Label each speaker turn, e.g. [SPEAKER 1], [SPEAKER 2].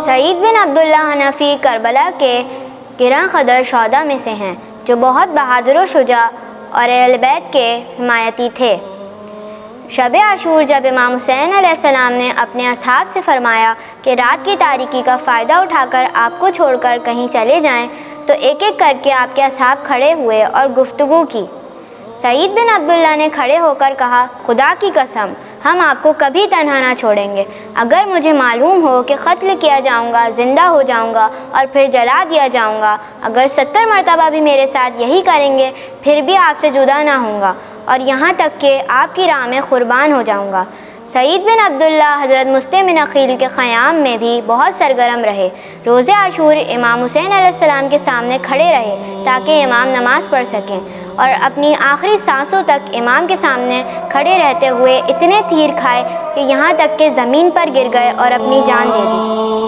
[SPEAKER 1] سعید بن عبداللہ حنفی کربلا کے گراں قدر شہداء میں سے ہیں جو بہت بہادر و شجاع اور اہل بیت کے حمایتی تھے۔ شب عاشور جب امام حسین علیہ السلام نے اپنے اصحاب سے فرمایا کہ رات کی تاریکی کا فائدہ اٹھا کر آپ کو چھوڑ کر کہیں چلے جائیں، تو ایک ایک کر کے آپ کے اصحاب کھڑے ہوئے اور گفتگو کی۔ سعید بن عبداللہ نے کھڑے ہو کر کہا، خدا کی قسم، ہم آپ کو کبھی تنہا نہ چھوڑیں گے۔ اگر مجھے معلوم ہو کہ قتل کیا جاؤں گا، زندہ ہو جاؤں گا اور پھر جلا دیا جاؤں گا، اگر 70 مرتبہ بھی میرے ساتھ یہی کریں گے، پھر بھی آپ سے جدا نہ ہوں گا، اور یہاں تک کہ آپ کی راہ میں قربان ہو جاؤں گا۔ سعید بن عبداللہ حضرت مسلم بن عقیل کے قیام میں بھی بہت سرگرم رہے۔ روز عاشور امام حسین علیہ السلام کے سامنے کھڑے رہے تاکہ امام نماز پڑھ سکیں، اور اپنی آخری سانسوں تک امام کے سامنے کھڑے رہتے ہوئے اتنے تیر کھائے کہ یہاں تک کہ زمین پر گر گئے اور اپنی جان دے دی۔